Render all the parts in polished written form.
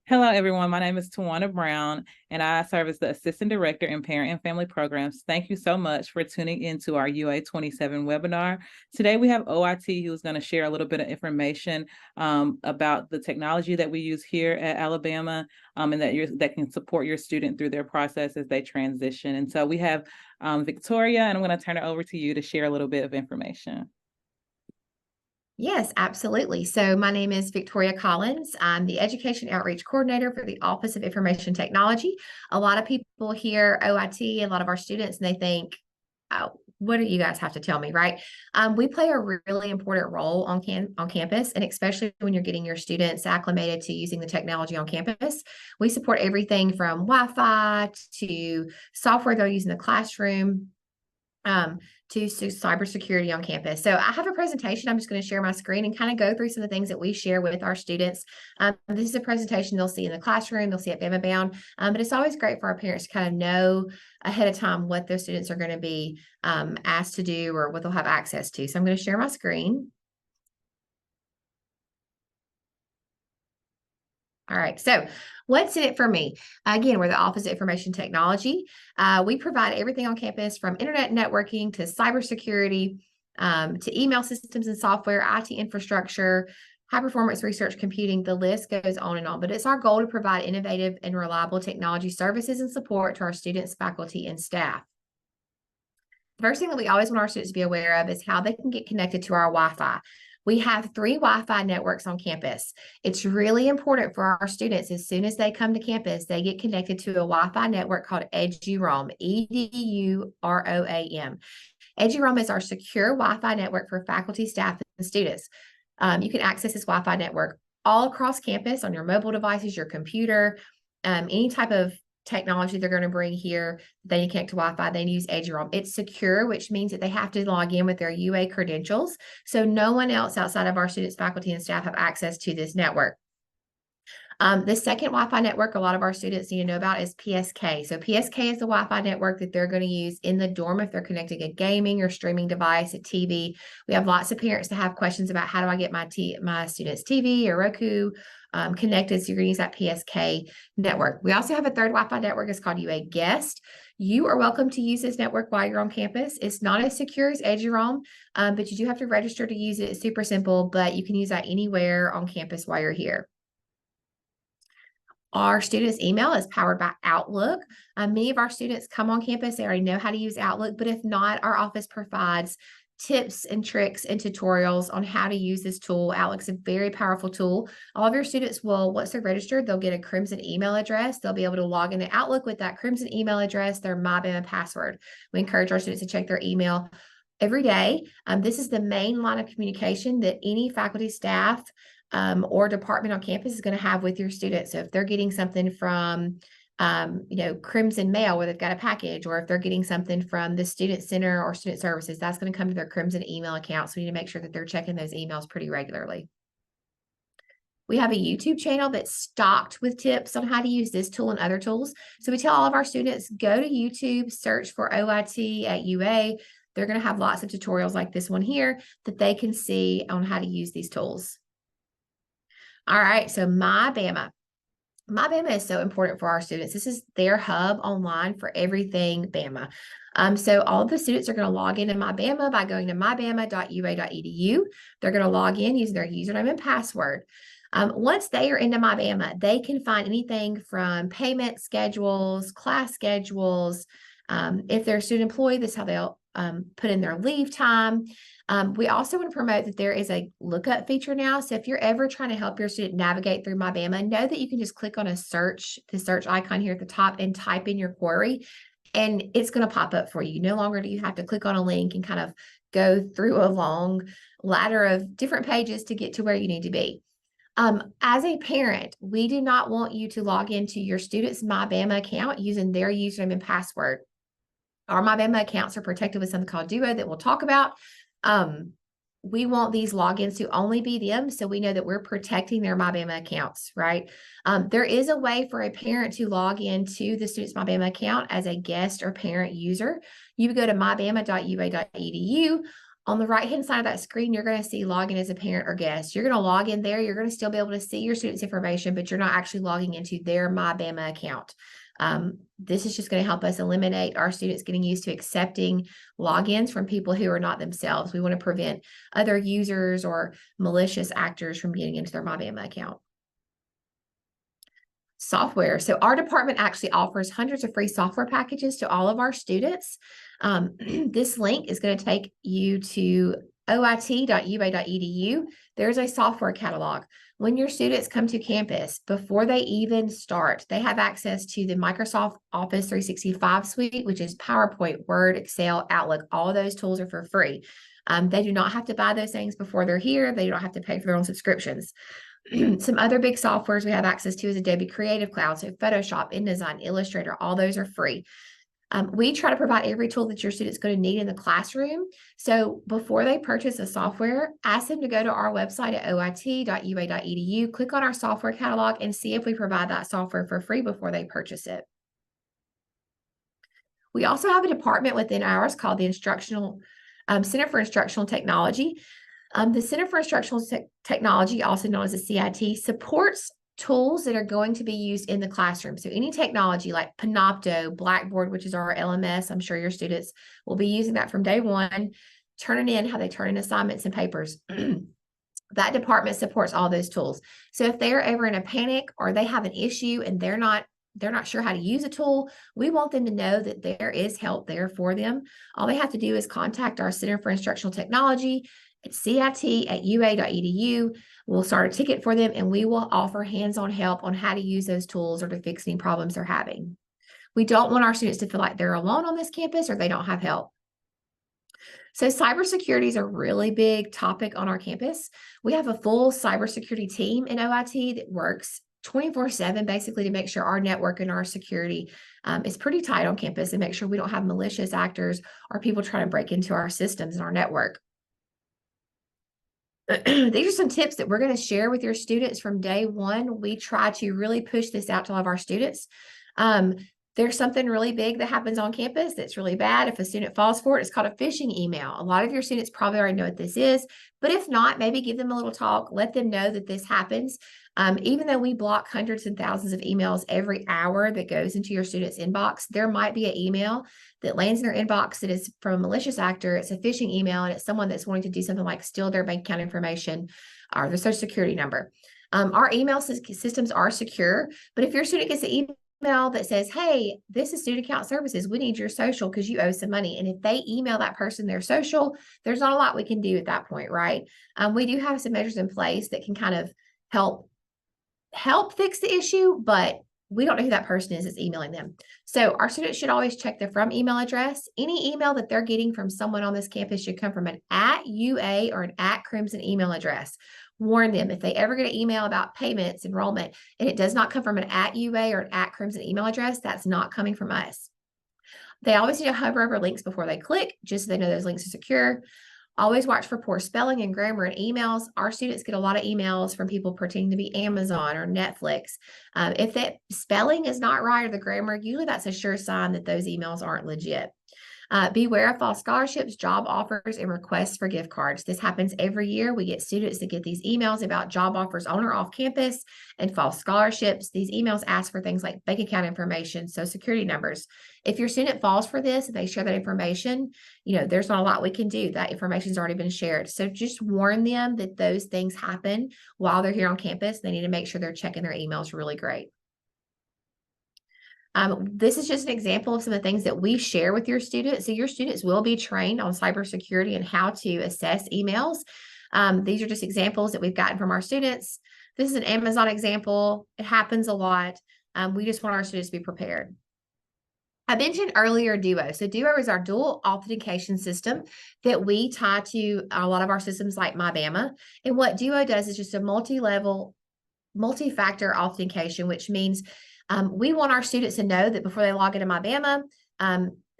Hello, everyone. My name is Tawana Brown, and I serve as the Assistant Director in Parent and Family Programs. Thank you so much for tuning into our UA27 webinar. Today, we have OIT who is going to share a little bit of information about the technology that we use here at Alabama and that can support your student through their process as they transition. And so we have Victoria, and I'm going to turn it over to you to share a little bit of information. Yes, absolutely. So my name is Victoria Collins. I'm the Education Outreach Coordinator for the Office of Information Technology. A lot of people hear OIT, a lot of our students, and they think, oh, what do you guys have to tell me, right? We play a really important role on campus, and especially when you're getting your students acclimated to using the technology on campus. We support everything from Wi-Fi to software they're using in the classroom, to cybersecurity on campus. So I have a presentation. I'm just going to share my screen and kind of go through some of the things that we share with our students. This is a presentation they'll see in the classroom, they'll see at Bama Bound, but it's always great for our parents to kind of know ahead of time what their students are going to be asked to do or what they'll have access to. So I'm going to share my screen. All right, so what's in it for me? Again, we're the Office of Information Technology. We provide everything on campus from internet networking to cybersecurity, to email systems and software, IT infrastructure, high performance research computing. The list goes on and on, but it's our goal to provide innovative and reliable technology services and support to our students, faculty, and staff. The first thing that we always want our students to be aware of is how they can get connected to our Wi-Fi. We have 3 Wi-Fi networks on campus. It's really important for our students, as soon as they come to campus, they get connected to a Wi-Fi network called EduRoam, EduRoam. EduRoam is our secure Wi-Fi network for faculty, staff, and students. You can access this Wi-Fi network all across campus on your mobile devices, your computer, any type of technology they're going to bring here. They need to connect to Wi-Fi. They use EduRoam. It's secure, which means that they have to log in with their UA credentials. So no one else outside of our students, faculty, and staff have access to this network. The second Wi-Fi network a lot of our students need to know about is PSK. So PSK is the Wi-Fi network that they're going to use in the dorm if they're connecting a gaming or streaming device, a TV. We have lots of parents that have questions about how do I get my student's TV or Roku connected. So you're going to use that PSK network. We also have a third Wi-Fi network. It's called UA Guest. You are welcome to use this network while you're on campus. It's not as secure as EduRoam, but you do have to register to use it. It's super simple, but you can use that anywhere on campus while you're here. Our students' email is powered by Outlook. Many of our students come on campus, they already know how to use Outlook, but if not, our office provides tips and tricks and tutorials on how to use this tool. Outlook's a very powerful tool. All of your students will, once they're registered, they'll get a Crimson email address. They'll be able to log into Outlook with that Crimson email address, their MyBama password. We encourage our students to check their email every day. This is the main line of communication that any faculty, staff, or department on campus is going to have with your students. So if they're getting something from Crimson Mail where they've got a package, or if they're getting something from the Student Center or Student Services, that's going to come to their Crimson email account. So we need to make sure that they're checking those emails pretty regularly. We have a YouTube channel that's stocked with tips on how to use this tool and other tools. So we tell all of our students, go to YouTube, search for OIT at UA. They're going to have lots of tutorials like this one here that they can see on how to use these tools. All right, so MyBama. MyBama is so important for our students. This is their hub online for everything Bama. So all of the students are going to log into MyBama by going to mybama.ua.edu. They're going to log in using their username and password. Once they are into MyBama, they can find anything from payment schedules, class schedules. If they're a student employee, this is how they'll put in their leave time. We also want to promote that there is a lookup feature now. So if you're ever trying to help your student navigate through MyBama, know that you can just click on the search icon here at the top and type in your query, and it's going to pop up for you. No longer do you have to click on a link and kind of go through a long ladder of different pages to get to where you need to be. As a parent, we do not want you to log into your student's MyBama account using their username and password. Our MyBama accounts are protected with something called Duo that we'll talk about. We want these logins to only be them, so we know that we're protecting their MyBama accounts, right? There is a way for a parent to log into the student's MyBama account as a guest or parent user. You would go to mybama.ua.edu. On the right-hand side of that screen, you're going to see login as a parent or guest. You're going to log in there. You're going to still be able to see your students' information, but you're not actually logging into their MyBama account. This is just going to help us eliminate our students getting used to accepting logins from people who are not themselves. We want to prevent other users or malicious actors from getting into their MyBama account. Software. So our department actually offers hundreds of free software packages to all of our students. This link is going to take you to oit.ua.edu. There's a software catalog. When your students come to campus, before they even start, they have access to the Microsoft Office 365 suite, which is PowerPoint, Word, Excel, Outlook. All of those tools are for free. They do not have to buy those things before they're here. They don't have to pay for their own subscriptions. Some other big softwares we have access to is Adobe Creative Cloud. So Photoshop, InDesign, Illustrator, all those are free. We try to provide every tool that your student's going to need in the classroom. So before they purchase a software, ask them to go to our website at oit.ua.edu, click on our software catalog, and see if we provide that software for free before they purchase it. We also have a department within ours called the Center for Instructional Technology. The Center for Instructional Technology, also known as the CIT, supports tools that are going to be used in the classroom. So any technology like Panopto, Blackboard, which is our LMS, I'm sure your students will be using that from day one, turning in how they turn in assignments and papers. That department supports all those tools. So if they're ever in a panic or they have an issue and they're not sure how to use a tool, we want them to know that there is help there for them. All they have to do is contact our Center for Instructional Technology at CIT@ua.edu. We'll start a ticket for them and we will offer hands-on help on how to use those tools or to fix any problems they're having. We don't want our students to feel like they're alone on this campus or they don't have help. So cybersecurity is a really big topic on our campus. We have a full cybersecurity team in OIT that works 24/7 basically to make sure our network and our security is pretty tight on campus and make sure we don't have malicious actors or people trying to break into our systems and our network. These are some tips that we're going to share with your students from day one. We try to really push this out to all of our students. There's something really big that happens on campus that's really bad. If a student falls for it, it's called a phishing email. A lot of your students probably already know what this is, but if not, maybe give them a little talk, let them know that this happens. Even though we block hundreds and thousands of emails every hour that goes into your student's inbox, there might be an email that lands in their inbox that is from a malicious actor. It's a phishing email and it's someone that's wanting to do something like steal their bank account information or their social security number. Our email systems are secure, but if your student gets an email that says, hey, this is student account services, we need your social because you owe some money. And if they email that person their social, there's not a lot we can do at that point, right? We do have some measures in place that can kind of help fix the issue, but we don't know who that person is that's emailing them. So our students should always check the from email address. Any email that they're getting from someone on this campus should come from an @UA or an @Crimson email address. Warn them if they ever get an email about payments, enrollment, and it does not come from an @UA or an @Crimson email address, that's not coming from us. They always need to hover over links before they click, just so they know those links are secure. Always watch for poor spelling and grammar in emails. Our students get a lot of emails from people pretending to be Amazon or Netflix. If that spelling is not right or the grammar, usually that's a sure sign that those emails aren't legit. Beware of false scholarships, job offers, and requests for gift cards. This happens every year. We get students that get these emails about job offers on or off campus and false scholarships. These emails ask for things like bank account information, social security numbers. If your student falls for this and they share that information, there's not a lot we can do. That information's already been shared. So just warn them that those things happen while they're here on campus. They need to make sure they're checking their emails really great. This is just an example of some of the things that we share with your students. So your students will be trained on cybersecurity and how to assess emails. These are just examples that we've gotten from our students. This is an Amazon example. It happens a lot. We just want our students to be prepared. I mentioned earlier Duo. So Duo is our dual authentication system that we tie to a lot of our systems like MyBama. And what Duo does is just a multi-level, multi-factor authentication, which means we want our students to know that before they log into MyBama,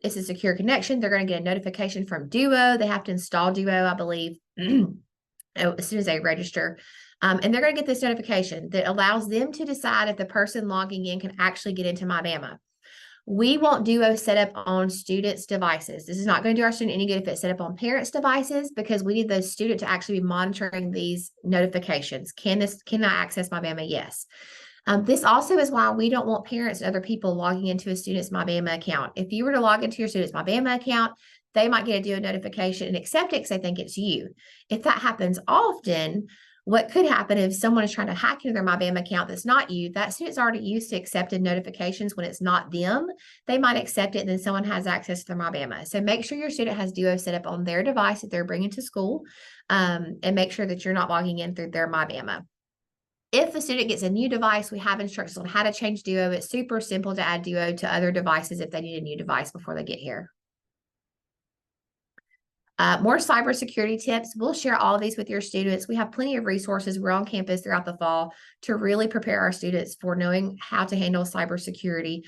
it's a secure connection. They're going to get a notification from Duo. They have to install Duo, I believe, as soon as they register. And they're going to get this notification that allows them to decide if the person logging in can actually get into MyBama. We won't do a setup on students' devices. This is not going to do our student any good if it's set up on parents' devices, because we need the student to actually be monitoring these notifications. Can I access my Bama? Yes. This also is why we don't want parents and other people logging into a student's MyBama account. If you were to log into your student's MyBama account, they might get a notification and accept it because they think it's you. If that happens often, what could happen if someone is trying to hack into their MyBama account that's not you, that student's already used to accepted notifications when it's not them. They might accept it and then someone has access to their MyBama. So make sure your student has Duo set up on their device that they're bringing to school, and make sure that you're not logging in through their MyBama. If a student gets a new device, we have instructions on how to change Duo. It's super simple to add Duo to other devices if they need a new device before they get here. More cybersecurity tips. We'll share all of these with your students. We have plenty of resources. We're on campus throughout the fall to really prepare our students for knowing how to handle cybersecurity,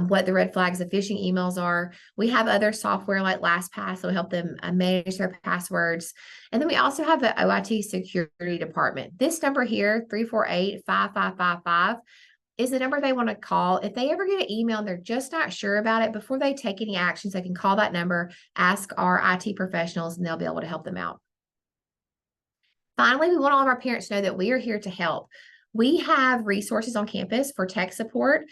what the red flags of phishing emails are. We have other software like LastPass that will help them manage their passwords. And then we also have the OIT security department. This number here, 348-5555, is the number they want to call. If they ever get an email and they're just not sure about it, before they take any actions, they can call that number, ask our IT professionals, and they'll be able to help them out. Finally, we want all of our parents to know that we are here to help. We have resources on campus for tech support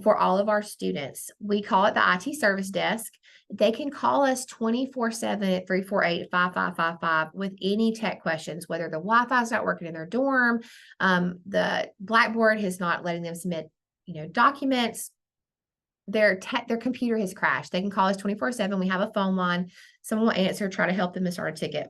for all of our students. We call it the IT service desk. They can call us 24/7 at 348-5555 with any tech questions, whether the Wi-Fi is not working in their dorm, the Blackboard is not letting them submit, documents, their computer has crashed. They can call us 24/7. We have a phone line. Someone will answer, try to help them and start a ticket.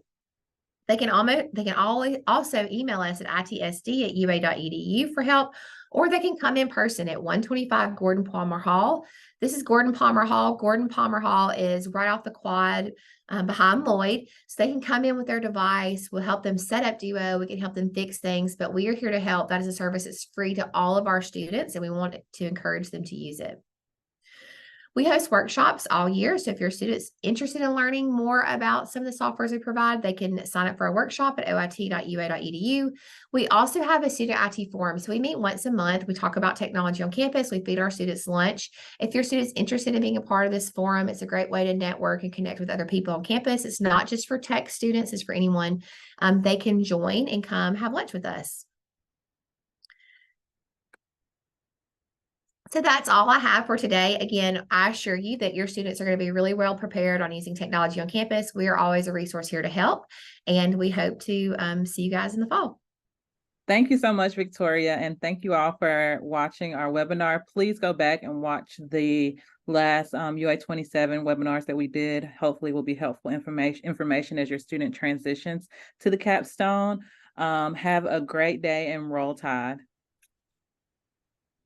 They can always also email us at itsd@ua.edu for help, or they can come in person at 125 Gordon Palmer Hall. This is Gordon Palmer Hall. Gordon Palmer Hall is right off the quad behind Lloyd. So they can come in with their device. We'll help them set up Duo. We can help them fix things, but we are here to help. That is a service that's free to all of our students, and we want to encourage them to use it. We host workshops all year. So if your student's interested in learning more about some of the softwares we provide, they can sign up for a workshop at oit.ua.edu. We also have a student IT forum. So we meet once a month. We talk about technology on campus. We feed our students lunch. If your student's interested in being a part of this forum, it's a great way to network and connect with other people on campus. It's not just for tech students, it's for anyone. They can join and come have lunch with us. So that's all I have for today. Again, I assure you that your students are going to be really well prepared on using technology on campus. We are always a resource here to help, and we hope to see you guys in the fall. Thank you so much, Victoria, and thank you all for watching our webinar. Please go back and watch the last UA27 webinars that we did. Hopefully will be helpful information as your student transitions to the capstone. Have a great day and roll tide.